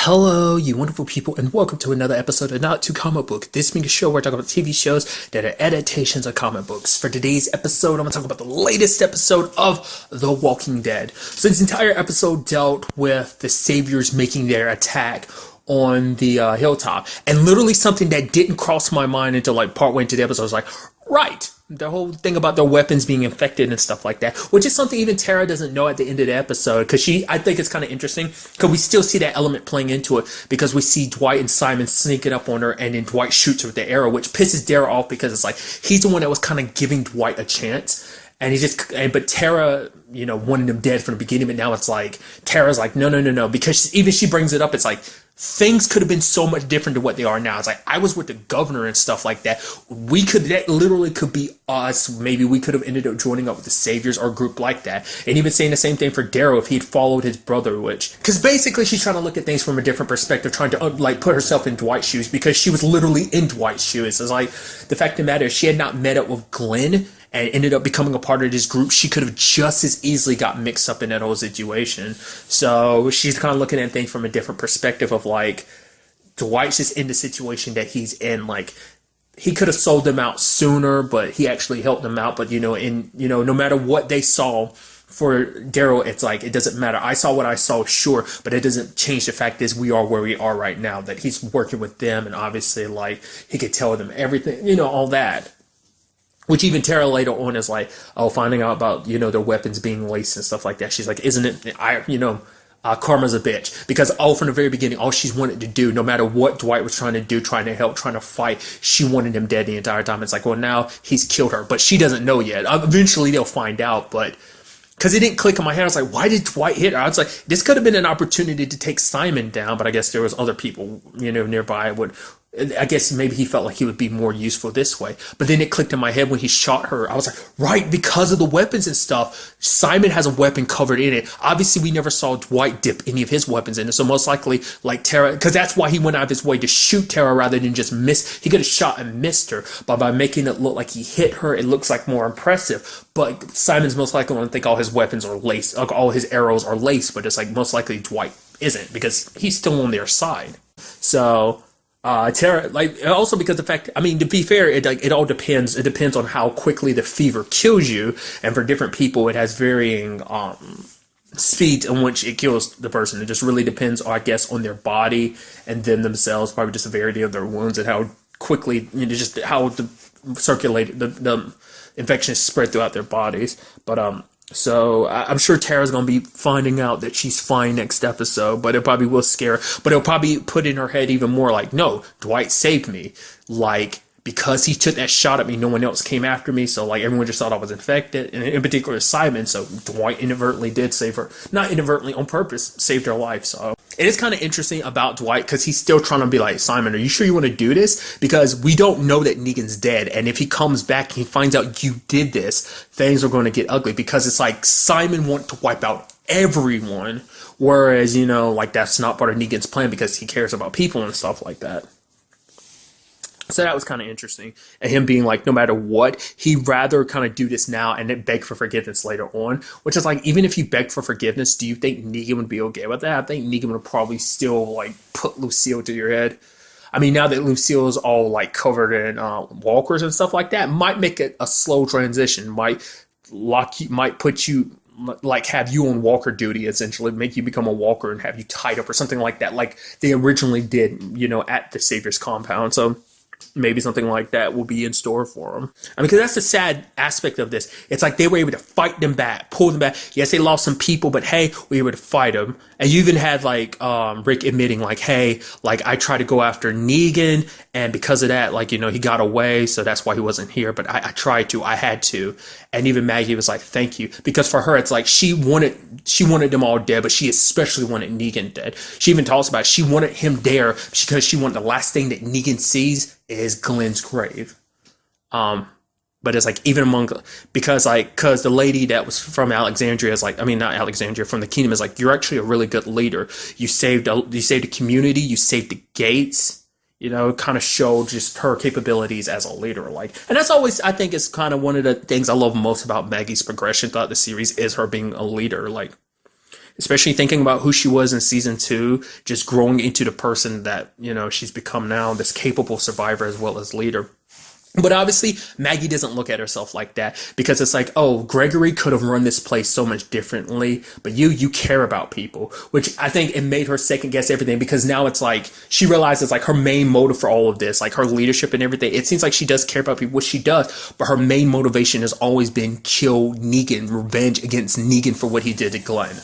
Hello, you wonderful people, and welcome to another episode of Not Too Comic Book. This being a show where I talk about TV shows that are adaptations of comic books. For today's episode, I'm going to talk about the latest episode of The Walking Dead. So this entire episode dealt with the Saviors making their attack on the hilltop. And literally something that didn't cross my mind until like partway into the episode. I was like, right. The whole thing about their weapons being infected and stuff like that, which is something even Tara doesn't know at the end of the episode, because I think it's kind of interesting, because we still see that element playing into it, because we see Dwight and Simon sneaking up on her, and then Dwight shoots her with the arrow, which pisses Dara off, because it's like, he's the one that was kind of giving Dwight a chance, and but Tara, wanted him dead from the beginning, but now it's like, Tara's like, no, because even she brings it up, it's like, things could have been so much different to what they are now. It's like, I was with the governor and stuff like that. That literally could be us. Maybe we could have ended up joining up with the Saviors or a group like that. And even saying the same thing for Darrow if he'd followed his brother, because basically she's trying to look at things from a different perspective, trying to put herself in Dwight's shoes, because she was literally in Dwight's shoes. It's like, the fact of the matter is, she had not met up with Glenn and ended up becoming a part of this group, she could have just as easily got mixed up in that whole situation. So she's kind of looking at things from a different perspective of like, Dwight's just in the situation that he's in. Like, he could have sold them out sooner, but he actually helped them out. But no matter what they saw for Darrow, it's like, it doesn't matter. I saw what I saw, sure, but it doesn't change the fact is we are where we are right now. That he's working with them, and obviously, like, he could tell them everything, all that. Which even Tara later on is like, finding out about, their weapons being laced and stuff like that. She's like, isn't it, karma's a bitch. Because from the very beginning, all she's wanted to do, no matter what Dwight was trying to do, trying to help, trying to fight, she wanted him dead the entire time. It's like, well, now he's killed her. But she doesn't know yet. Eventually they'll find out, but because it didn't click in my head. I was like, why did Dwight hit her? I was like, this could have been an opportunity to take Simon down, but I guess there was other people, nearby I guess maybe he felt like he would be more useful this way. But then it clicked in my head when he shot her. I was like, right, because of the weapons and stuff, Simon has a weapon covered in it. Obviously, we never saw Dwight dip any of his weapons in it. So most likely, like Tara, because that's why he went out of his way to shoot Tara rather than just miss. He could have shot and missed her. But by making it look like he hit her, it looks like more impressive. But Simon's most likely going to think all his weapons are laced, like all his arrows are laced. But it's like most likely Dwight isn't, because he's still on their side. So Tara, also because the fact, to be fair, it all depends. It depends on how quickly the fever kills you, and for different people, it has varying speeds in which it kills the person. It just really depends, I guess, on their body and them themselves, probably just the severity of their wounds and how quickly, just how the infection is spread throughout their bodies. But so I'm sure Tara's going to be finding out that she's fine next episode, but it probably will scare her. But it'll probably put in her head even more like, no, Dwight saved me. Like, because he took that shot at me, no one else came after me. So, like, everyone just thought I was infected. And in particular, Simon. So Dwight inadvertently did save her. Not inadvertently, on purpose, saved her life. So it is kind of interesting about Dwight, because he's still trying to be like, Simon, are you sure you want to do this? Because we don't know that Negan's dead. And if he comes back and he finds out you did this, things are going to get ugly. Because it's like Simon wants to wipe out everyone. Whereas, that's not part of Negan's plan, because he cares about people and stuff like that. So that was kind of interesting. And him being like, no matter what, he'd rather kind of do this now and then beg for forgiveness later on. Which is like, even if he begged for forgiveness, do you think Negan would be okay with that? I think Negan would probably still, like, put Lucille to your head. Now that Lucille is all, like, covered in walkers and stuff like that, might make it a slow transition. Might put you, like, have you on walker duty, essentially, make you become a walker and have you tied up or something like that, like they originally did, at the Savior's compound. So maybe something like that will be in store for them. Because that's the sad aspect of this. It's like they were able to fight them back, pull them back. Yes, they lost some people, but hey, we were able to fight them. And you even had like Rick admitting like, hey, like I tried to go after Negan, and because of that, like, he got away, so that's why he wasn't here. But I tried to, I had to. And even Maggie was like, thank you. Because for her, it's like she wanted them all dead, but she especially wanted Negan dead. She even talks about it. She wanted him there because she wanted the last thing that Negan sees is Glenn's grave. But it's like, even among, because the lady that was from Alexandria is like, not Alexandria, from the kingdom, is like, you're actually a really good leader. You saved the community, you saved the gates. Kind of showed just her capabilities as a leader. And that's always, I think, is kind of one of the things I love most about Maggie's progression throughout the series, is her being a leader. especially thinking about who she was in season 2, just growing into the person that, she's become now, this capable survivor as well as leader. But obviously, Maggie doesn't look at herself like that, because it's like, oh, Gregory could have run this place so much differently, but you care about people, which I think it made her second guess everything, because now it's like she realizes like her main motive for all of this, like her leadership and everything. It seems like she does care about people, which she does, but her main motivation has always been kill Negan, revenge against Negan for what he did to Glenn.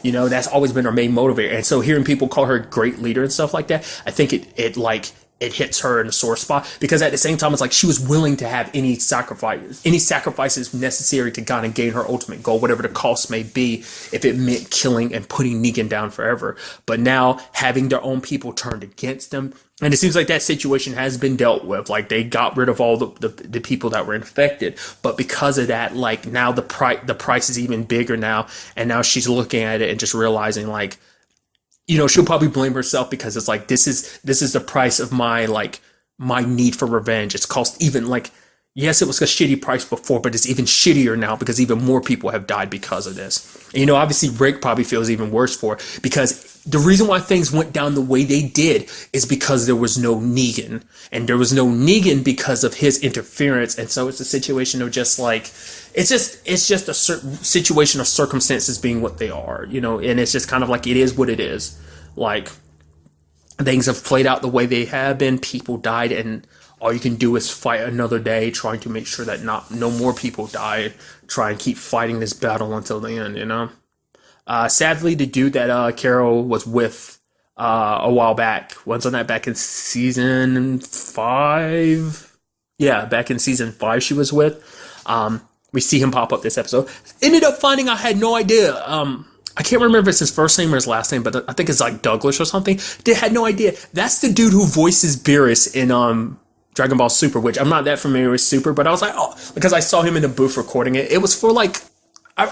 That's always been her main motivator. And so hearing people call her a great leader and stuff like that, I think it hits her in a sore spot, because at the same time, it's like she was willing to have any sacrifices necessary to kind of gain her ultimate goal, whatever the cost may be, if it meant killing and putting Negan down forever. But now having their own people turned against them, and it seems like that situation has been dealt with. Like they got rid of all the people that were infected, but because of that, like now the price is even bigger now, and now she's looking at it and just realizing like, she'll probably blame herself, because it's like, this is the price of my need for revenge. It's cost even like, yes, it was a shitty price before, but it's even shittier now because even more people have died because of this. Obviously Rick probably feels even worse for it, because the reason why things went down the way they did is because there was no Negan, and there was no Negan because of his interference. And so it's a situation of just like, it's just a certain situation of circumstances being what they are, and it's just kind of like, it is what it is. Like, things have played out the way they have been. People died, and all you can do is fight another day, trying to make sure that no more people die. Try and keep fighting this battle until the end, Sadly, the dude that Carol was with a while back, wasn't that back in season 5? Yeah, back in season 5 she was with. We see him pop up this episode. Ended up finding I had no idea. I can't remember if it's his first name or his last name, but I think it's like Douglas or something. Had no idea. That's the dude who voices Beerus in Dragon Ball Super, which I'm not that familiar with Super, but I was like, oh, because I saw him in the booth recording it. It was for like,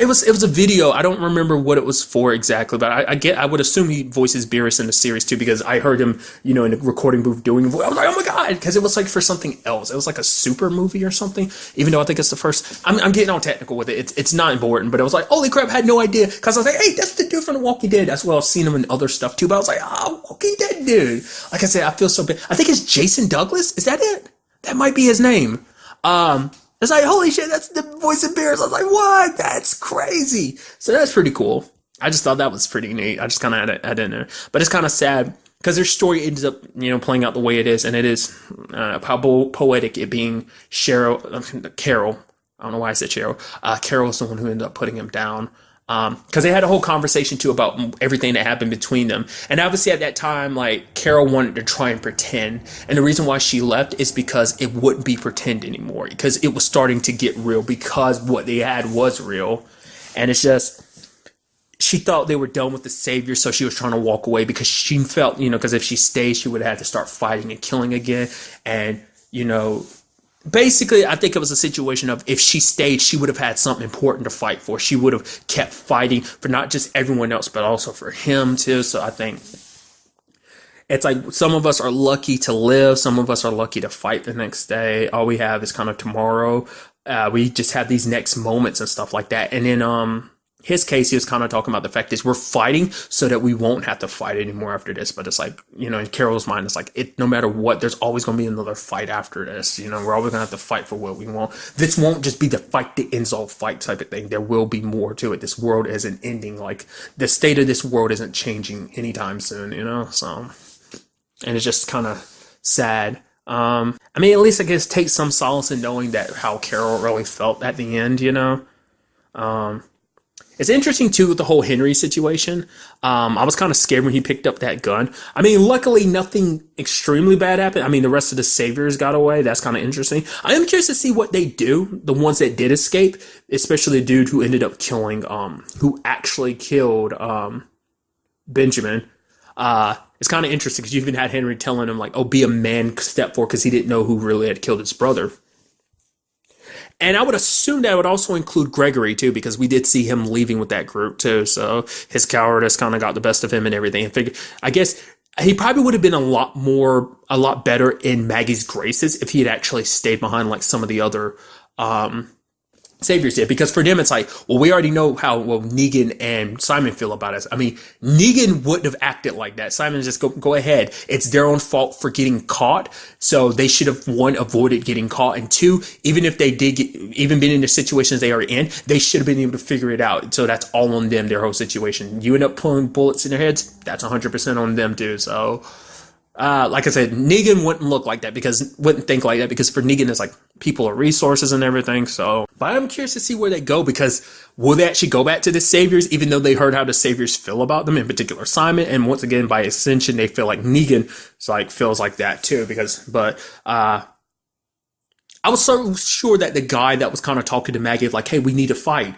it was a video. I don't remember what it was for exactly, but I would assume he voices Beerus in the series too, because I heard him, in the recording booth doing a voice. I was like, oh my god, because it was like for something else. It was like a Super movie or something. Even though I think it's the first. I'm getting all technical with it. It's not important, but it was like, holy crap, I had no idea, because I was like, hey, that's the dude from The Walking Dead. That's well, I've seen him in other stuff too, but I was like, oh, Walking Dead dude. Like I said, I feel so bad. I think it's Jason Douglas. Is that it? That might be his name. It's like, holy shit, that's the voice of Beerus. I was like, what? That's crazy. So that's pretty cool. I just thought that was pretty neat. I just kind of had it in there. But it's kind of sad, because their story ends up, playing out the way it is. And it is poetic, it being Carol. I don't know why I said Cheryl. Carol is the one who ended up putting him down. Because they had a whole conversation too about everything that happened between them. And obviously at that time, like, Carol wanted to try and pretend. And the reason why she left is because it wouldn't be pretend anymore. Because it was starting to get real, because what they had was real. And it's just, she thought they were done with the savior, so she was trying to walk away, because she felt, because if she stayed, she would have to start fighting and killing again. And, basically, I think it was a situation of, if she stayed, she would have had something important to fight for. She would have kept fighting for not just everyone else, but also for him too. So I think it's like, some of us are lucky to live. Some of us are lucky to fight the next day. All we have is kind of tomorrow. We just have these next moments and stuff like that. And then, his case, he was kind of talking about the fact is we're fighting so that we won't have to fight anymore after this. But it's like, in Carol's mind, it's like, no matter what, there's always going to be another fight after this. We're always going to have to fight for what we want. This won't just be the fight that ends all fight type of thing. There will be more to it. This world isn't ending. Like, the state of this world isn't changing anytime soon, So, and it's just kind of sad. At least I guess take some solace in knowing that how Carol really felt at the end, It's interesting too with the whole Henry situation. I was kind of scared when he picked up that gun. Luckily nothing extremely bad happened. The rest of the saviors got away. That's kind of interesting. I am curious to see what they do. The ones that did escape, especially the dude who ended up killing, who actually killed, Benjamin. It's kind of interesting, because you even had Henry telling him like, oh, be a man, step forward, because he didn't know who really had killed his brother. And I would assume that would also include Gregory too, because we did see him leaving with that group too. So his cowardice kind of got the best of him and everything. And I guess he probably would have been a lot better in Maggie's graces if he had actually stayed behind like some of the other Saviors did, because for them it's like, well, we already know how well Negan and Simon feel about us. I mean, Negan wouldn't have acted like that. Simon just go ahead. It's their own fault for getting caught, so they should have, one, avoided getting caught, and two, even if they did get, even been in the situations they are in, they should have been able to figure it out. So that's all on them, their whole situation. You end up pulling bullets in their heads, that's 100% on them too. So like I said, Negan wouldn't think like that, because for Negan it's like people are resources and everything. So, but I'm curious to see where they go, because will they actually go back to the Saviors, even though they heard how the Saviors feel about them, in particular Simon, and once again by extension they feel like Negan feels like that too, I was so sure that the guy that was kind of talking to Maggie, like, hey, we need to fight,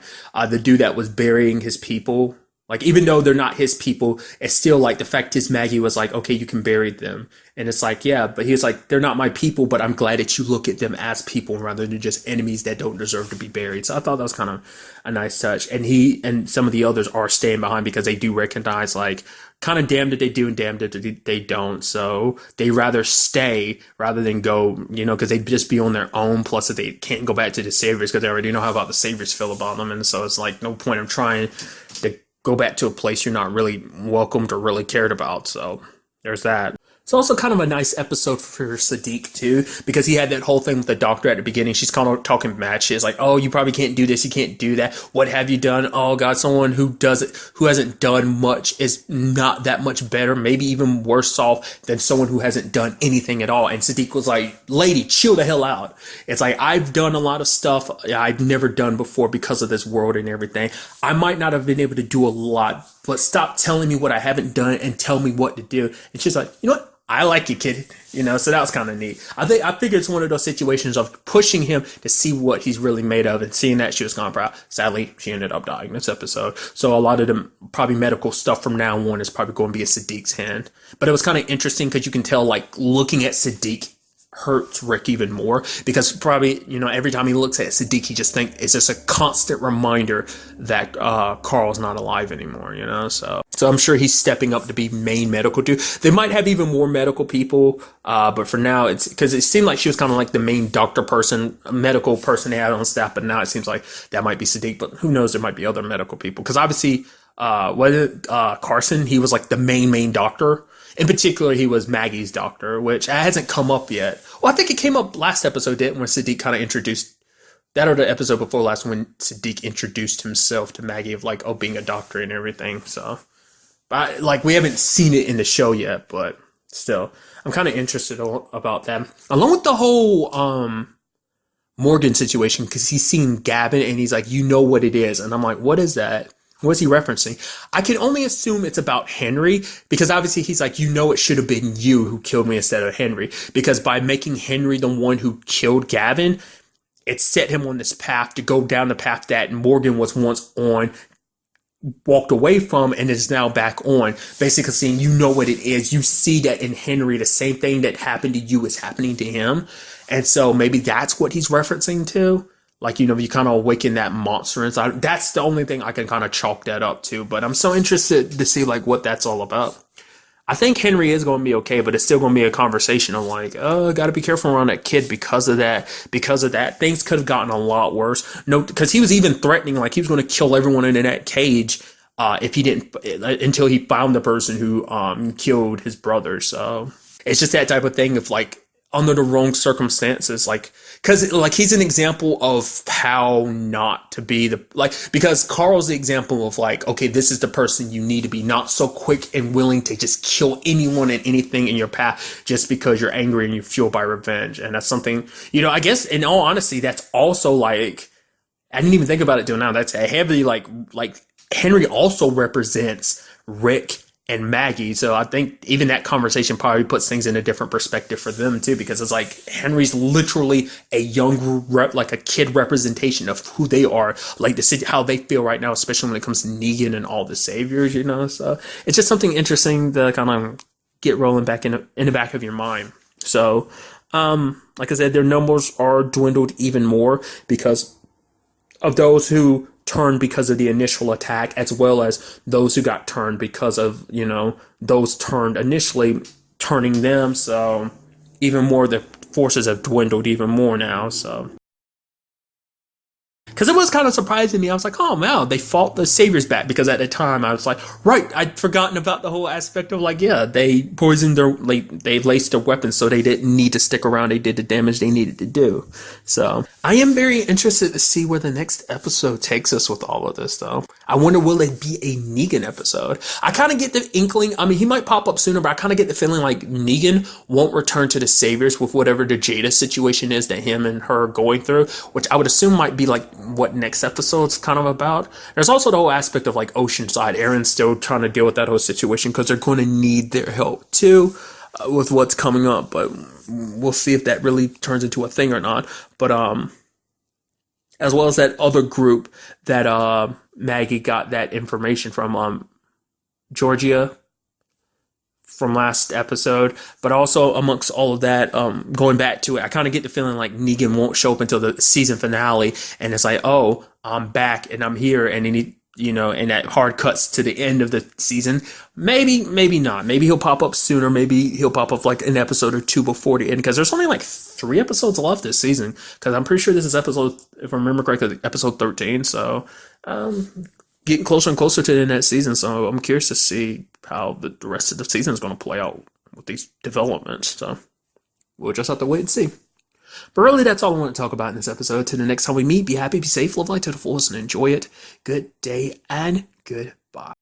the dude that was burying his people, like, even though they're not his people, it's still like the fact is Maggie was like, okay, you can bury them. And it's like, yeah, but he was like, they're not my people, but I'm glad that you look at them as people rather than just enemies that don't deserve to be buried. So I thought that was kind of a nice touch. And he and some of the others are staying behind because they do recognize, like, kind of damned if they do and damned if they don't. So they rather stay rather than go, because they'd just be on their own. Plus, that they can't go back to the Saviors because they already know how about the Saviors feel about them. And so it's like no point of trying to go back to a place you're not really welcomed or really cared about. So there's that. It's also kind of a nice episode for Sadiq too, because he had that whole thing with the doctor at the beginning. She's kind of talking mad shit. It's like, oh, you probably can't do this, you can't do that. What have you done? Oh God, someone who hasn't done much is not that much better, maybe even worse off than someone who hasn't done anything at all. And Sadiq was like, lady, chill the hell out. It's like, I've done a lot of stuff I've never done before because of this world and everything. I might not have been able to do a lot, but stop telling me what I haven't done and tell me what to do. And she's like, you know what? I like you, kid. So that was kind of neat. I figured it's one of those situations of pushing him to see what he's really made of, and seeing that she was kind of proud. Sadly, she ended up dying this episode. So a lot of the probably medical stuff from now on is probably going to be at Sadiq's hand. But it was kind of interesting because you can tell, like, looking at Sadiq hurts Rick even more, because probably, every time he looks at Sadiq, he just thinks it's just a constant reminder that Carl's not alive anymore, so I'm sure he's stepping up to be main medical too. They might have even more medical people, but for now, it's because it seemed like she was kind of like the main medical person they had on staff, but now it seems like that might be Sadiq, but who knows, there might be other medical people, because obviously Carson, he was like the main doctor. In particular, he was Maggie's doctor, which hasn't come up yet. Well, I think it came up last episode, didn't, when Sadiq kind of introduced that, or the episode before last, when Sadiq introduced himself to Maggie of like, oh, being a doctor and everything. So, but like, we haven't seen it in the show yet, but still, I'm kind of interested about that. Along with the whole Morgan situation, because he's seen Gavin and he's like, you know what it is, and I'm like, what is that? What's he referencing? I can only assume it's about Henry, because obviously he's like, it should have been you who killed me instead of Henry. Because by making Henry the one who killed Gavin, it set him on this path to go down the path that Morgan was once on, walked away from, and is now back on. Basically saying, you know what it is. You see that in Henry, the same thing that happened to you is happening to him. And so maybe that's what he's referencing to. Like, you kind of awaken that monster inside. That's the only thing I can kind of chalk that up to. But I'm so interested to see, like, what that's all about. I think Henry is going to be okay, but it's still going to be a conversation of, like, oh, got to be careful around that kid because of that. Because of that, things could have gotten a lot worse. No, because he was even threatening, like, he was going to kill everyone in that cage if he didn't, until he found the person who killed his brother. So it's just that type of thing of, like, under the wrong circumstances, like, because like he's an example of how not to be because Carl's the example of like, okay, this is the person you need to be, not so quick and willing to just kill anyone and anything in your path just because you're angry and you're fueled by revenge. And that's something, I guess in all honesty, that's also like, I didn't even think about it till now. That's a heavily like Henry also represents Rick and Maggie. So I think even that conversation probably puts things in a different perspective for them too, because it's like Henry's literally a young like a kid representation of who they are, like how they feel right now, especially when it comes to Negan and all the Saviors, so it's just something interesting to kind of get rolling back in the back of your mind. So like I said, their numbers are dwindled even more because of those who turned because of the initial attack, as well as those who got turned because of, those turned initially turning them. So even more, the forces have dwindled even more now. So because it was kind of surprising me. I was like, oh wow, they fought the Saviors back, because at the time I was like, right, I'd forgotten about the whole aspect of like, yeah, they poisoned they laced their weapons so they didn't need to stick around. They did the damage they needed to do. So I am very interested to see where the next episode takes us with all of this, though. I wonder, will it be a Negan episode? I kind of get the inkling. I mean, he might pop up sooner, but I kind of get the feeling like Negan won't return to the Saviors with whatever the Jada situation is that him and her are going through, which I would assume might be like what next episode's kind of about. There's also the whole aspect of like Oceanside. Aaron's still trying to deal with that whole situation because they're going to need their help too with what's coming up. But we'll see if that really turns into a thing or not. But as well as that other group that Maggie got that information from, Georgia, from last episode. But also amongst all of that, going back to it, I kind of get the feeling like Negan won't show up until the season finale, and it's like, oh, I'm back and I'm here, and then he, and that hard cuts to the end of the season. Maybe not. Maybe he'll pop up sooner. Maybe he'll pop up like an episode or two before the end, because there's only like 3 episodes left this season, because I'm pretty sure this is episode, if I remember correctly, episode 13. So getting closer and closer to the end of that season. So I'm curious to see how the rest of the season is going to play out with these developments. So we'll just have to wait and see. But really, that's all I want to talk about in this episode. Till the next time we meet, be happy, be safe, live life to the fullest, and enjoy it. Good day and goodbye.